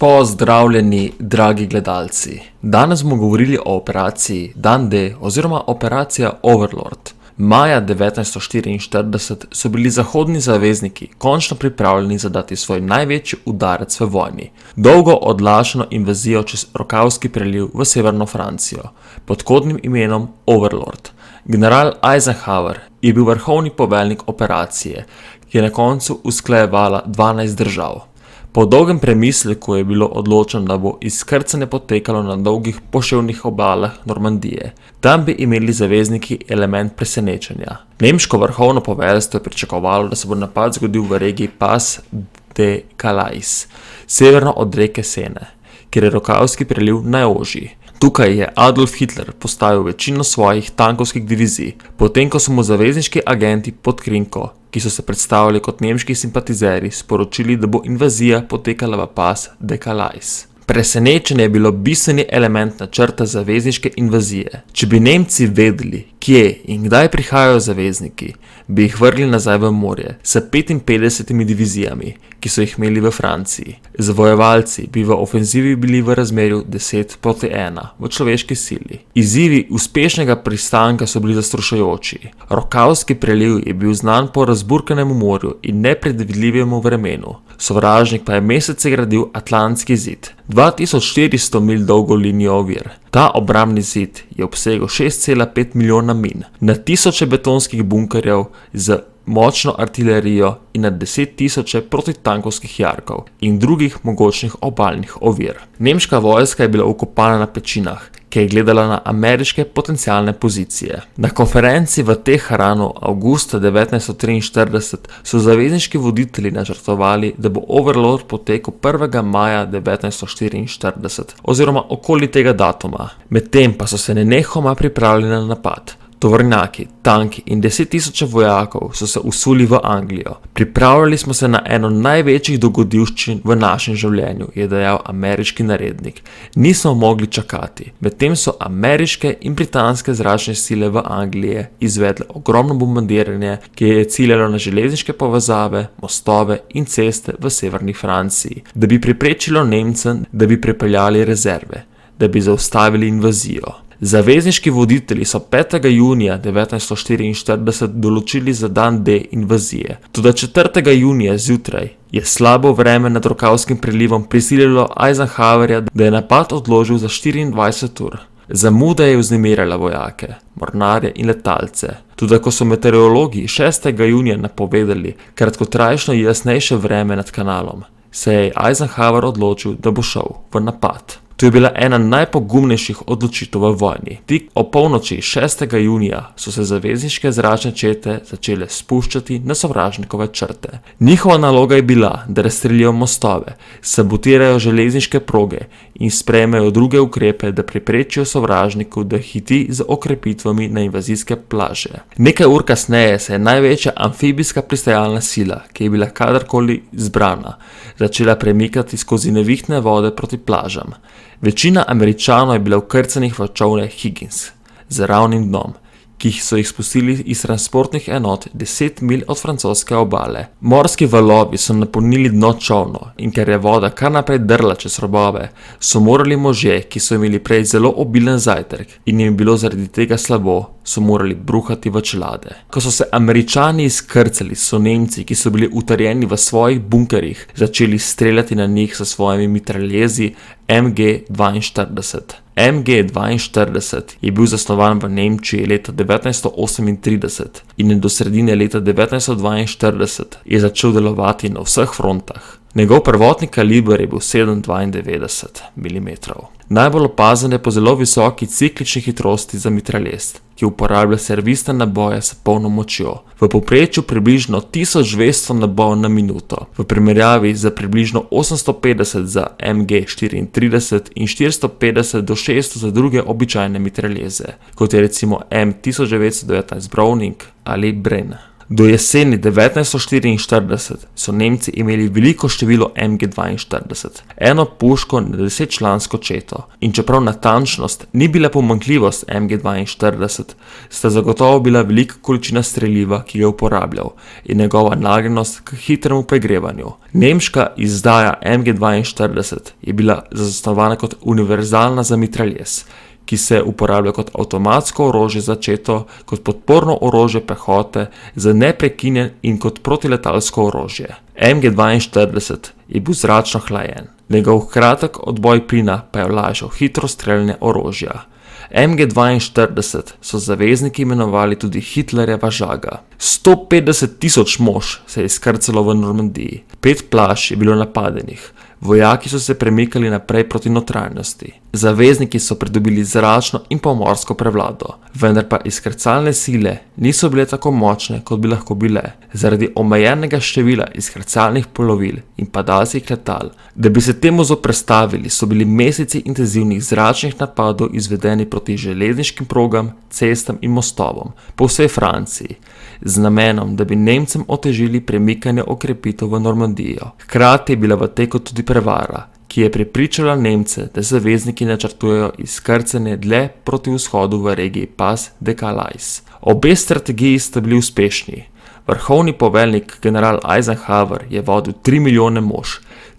Pozdravljeni, dragi gledalci. Danes bomo govorili o operaciji Dan D oziroma operacija Overlord. Maja 1944 so bili zahodni zavezniki končno pripravljeni zadati svoj največji udarec v vojni. Dolgo odlašano invazijo čez Rokavski preliv v severno Francijo, pod kodnim imenom Overlord. General Eisenhower je bil vrhovni poveljnik operacije, ki je na koncu usklajevala 12 držav. Po dolgem premisleku je bilo odločeno, da bo izkrcanje potekalo na dolgih poševnih obalah Normandije. Tam bi imeli zavezniki element presenečenja. Nemško vrhovno poveljstvo je pričakovalo, da se bo napad zgodil v regiji Pas de Calais, severno od reke Sene, kjer je Rokavski preliv najožji. Tukaj je Adolf Hitler postavil večino svojih tankovskih divizij, potem ko so mu zavezniški agenti pod krinko, ki so se predstavljali kot nemški simpatizeri, sporočili, da bo invazija potekala v Pas de Calais. Presenečenje je bilo bistveni element načrta zavezniške invazije. Če bi Nemci vedeli, kje in kdaj prihajajo zavezniki, bi jih vrgli nazaj v morje s 55 divizijami, ki so jih imeli v Franciji. Zavojevalci bi v ofenzivi bili v razmerju 10:1 v človeški sili. Izzivi uspešnega pristanka so bili zastrašujoči. Rokavski preliv je bil znan po razburkanem morju in nepredvidljivemu vremenu. Sovražnik pa je mesece gradil Atlantski zid, 2400 milj dolgo linijo ovir. Ta obrambni zid je obsegal 6,5 milijona min, na tisoče betonskih bunkerjev z močno artilerijo in na 10.000 protitankovskih jarkov in drugih mogočnih obalnih ovir. Nemška vojska je bila vkopana na pečinah, ki je gledala na ameriške potencialne pozicije. Na konferenci v Teheranu avgusta 1943 so zavezniški voditelji načrtovali, da bo Overlord potekel 1. maja 1944 oziroma okoli tega datuma. Medtem pa so se nenehoma pripravljali na napad. Tovornjaki, tanki in 10.000 vojakov so se usuli v Anglijo. Pripravljali smo se na eno največjih dogodivščin v našem življenju, je dejal ameriški narednik. Nismo mogli čakati. Medtem so ameriške in britanske zračne sile v Angliji izvedle ogromno bombardiranje, ki je ciljalo na železniške povezave, mostove in ceste v severni Franciji, da bi preprečilo Nemcem, da bi pripeljali rezerve, da bi zaustavili invazijo. Zavezniški voditelji so 5. junija 1944 določili za dan D invazije. Toda 4. junija zjutraj je slabo vreme nad Rokavskim prelivom prisililo Eisenhowerja, da je napad odložil za 24 ur. Zamuda je vznemirjala vojake, mornarje in letalce. Tudi ko so meteorologi 6. junija napovedali kratkotrajno jasnejše vreme nad kanalom, se je Eisenhower odločil, da bo šel v napad. To je bila ena najpogumnejših odločitev v vojni. Tik o polnoči 6. junija so se zavezniške zračne čete začele spuščati na sovražnikove črte. Njihova naloga je bila, da razstrelijo mostove, sabotirajo železniške proge in sprejmejo druge ukrepe, da preprečijo sovražniku, da hiti z okrepitvami na invazijske plaže. Nekaj ur kasneje se je največja amfibijska pristajalna sila, ki je bila kadarkoli zbrana, začela premikati skozi nevihtne vode proti plažam. Večina Američanov je bila vkrcanih v čolne Higgins z ravnim dnom, ki so jih spustili iz transportnih enot 10 milj od francoske obale. Morski valovi so napolnili dno čolnov in ker je voda kar naprej drla čez robove, so morali možje, ki so imeli prej zelo obilen zajtrk in jim je bilo zaradi tega slabo, so morali bruhati v čelade. Ko so se Američani izkrcali, so Nemci, ki so bili utrjeni v svojih bunkerjih, začeli streljati na njih s svojimi mitraljezi MG-42. MG-42 je bil zasnovan v Nemčiji leta 1938 in do sredine leta 1942 je začel delovati na vseh frontah. Njegov prvotni kaliber je bil 7,92 mm. Najbolj opazen je po zelo visoki ciklični hitrosti za mitraljez, ki uporablja servisne naboje s polno močjo. V povprečju približno 1200 nabojev na minuto, v primerjavi za približno 850 za MG-34 in 450 do 600 za druge običajne mitraljeze, kot je recimo M1919 Browning ali Bren. Do jeseni 1944 so Nemci imeli veliko število MG42, eno puško na 10-člansko četo, in čeprav natančnost ni bila pomanjkljivost MG42, sta zagotovo bila velika količina streliva, ki ga je uporabljal, in njegova nagnjenost k hitremu pregrevanju. Nemška izdaja MG42 je bila zasnovana kot univerzalna za mitraljez, ki se uporablja kot avtomatsko orožje za četo, kot podporno orožje pehote, za neprekinjen in kot protiletalsko orožje. MG42 je bil zračno hlajen, njegov kratek odboj plina pa je olajšal hitro streljanje orožja. MG42 so zavezniki imenovali tudi Hitlerjeva žaga. 150.000 mož se je izkrcalo v Normandiji, 5 plaž je bilo napadenih, vojaki so se premikali naprej proti notranjosti. Zavezniki so pridobili zračno in pomorsko prevlado, vendar pa izkrcalne sile niso bile tako močne, kot bi lahko bile, zaradi omejenega števila izkrcalnih plovil in padalskih letal. Da bi se temu zoperstavili, so bili meseci intenzivnih zračnih napadov izvedeni proti železniškim progam, cestam in mostovom po vsej Franciji, z namenom, da bi Nemcem otežili premikanje okrepitev v Normandijo. Hkrati je bila v teku tudi prevara, ki je prepričala Nemce, da zavezniki načrtujejo izkrcanje dlje proti vzhodu v regiji Pas de Calais. Obe strategiji sta bili uspešni. Vrhovni poveljnik general Eisenhower je vodil 3 milijone mož,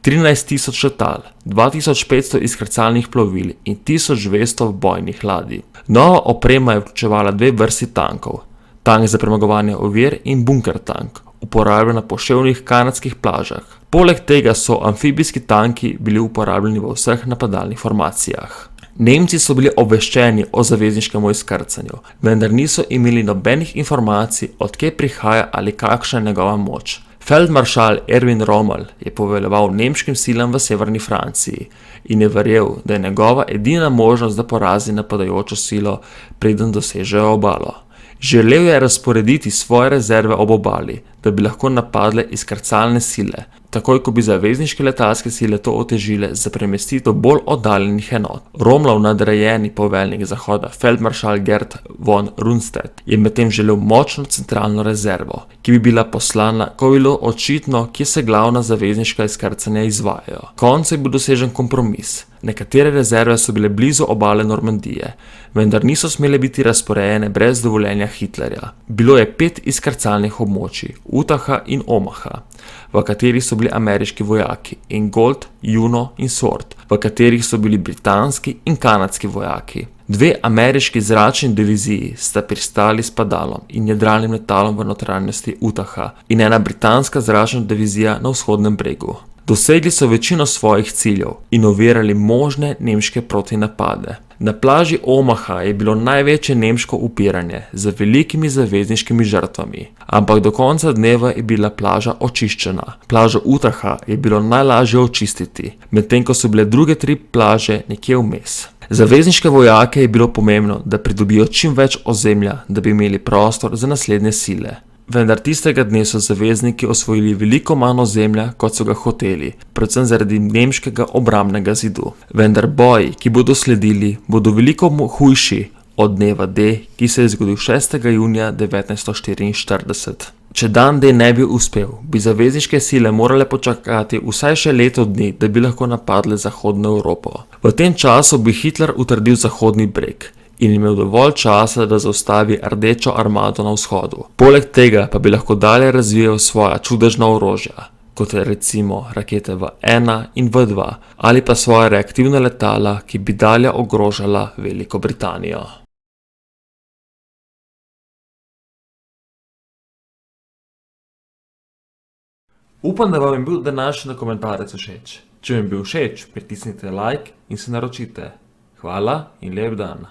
13.000 letal, 2.500 izkrcalnih plovil in 1.200 bojnih ladij. Nova oprema je vključevala 2 vrsti tankov, tank za premagovanje ovir in bunker tank, uporabljen na poševnih kanadskih plažah. Poleg tega so amfibijski tanki bili uporabljeni v vseh napadalnih formacijah. Nemci so bili obveščeni o zavezniškem izkrcanju, vendar niso imeli nobenih informacij, od kje prihaja ali kakšna je njegova moč. Feldmaršal Erwin Rommel je poveljeval nemškim silam v severni Franciji in je verjel, da je njegova edina možnost, da porazi napadajočo silo, preden dosežejo obalo. Želel je razporediti svoje rezerve ob obali, da bi lahko napadle izkrcalne sile, takoj ko bi zavezniške letalske sile to otežile za premestitev bolj oddaljenih enot. Rommelov nadrejeni poveljnik zahoda, feldmaršal Gerd von Rundstedt, je medtem želel močno centralno rezervo, ki bi bila poslana, ko bi bilo očitno, kje se glavna zavezniška izkrcanja izvajajo. Konec je bil dosežen kompromis. Nekatere rezerve so bile blizu obale Normandije, vendar niso smele biti razporejene brez dovoljenja Hitlerja. Bilo je 5 izkrcalnih območij, Utaha in Omaha, v katerih so bili ameriški vojaki, in Gold, Juno in Sword, v katerih so bili britanski in kanadski vojaki. 2 ameriški zračni diviziji sta pristali s padalom in jadralnim letalom v notranjosti Utaha in ena britanska zračna divizija na vzhodnem bregu. Dosegli so večino svojih ciljev in ovirali možne nemške protinapade. Na plaži Omaha je bilo največje nemško upiranje z velikimi zavezniškimi žrtvami, ampak do konca dneva je bila plaža očiščena. Plažo Utaha je bilo najlažje očistiti, medtem ko so bile druge 3 plaže nekje vmes. Zavezniške vojake je bilo pomembno, da pridobijo čim več ozemlja, da bi imeli prostor za naslednje sile. Vendar tistega dne so zavezniki osvojili veliko manj ozemlja, kot so ga hoteli, predvsem zaradi nemškega obrambnega zidu. Vendar boji, ki bodo sledili, bodo veliko hujši od dneva D, ki se je zgodil 6. junija 1944. Če dan D ne bi uspel, bi zavezniške sile morale počakati vsaj še leto dni, da bi lahko napadle Zahodno Evropo. V tem času bi Hitler utrdil Zahodni breg in imel dovolj časa, da zaustavi Rdečo armado na vzhodu. Poleg tega pa bi lahko dalje razvijal svoja čudežna orožja, kot je recimo rakete V1 in V2, ali pa svoja reaktivna letala, ki bi dalje ogrožala Veliko Britanijo. Upam, da vam je bil današnji dokumentarec všeč. Če vam je bil všeč, pritisnite like in se naročite. Hvala in lep dan.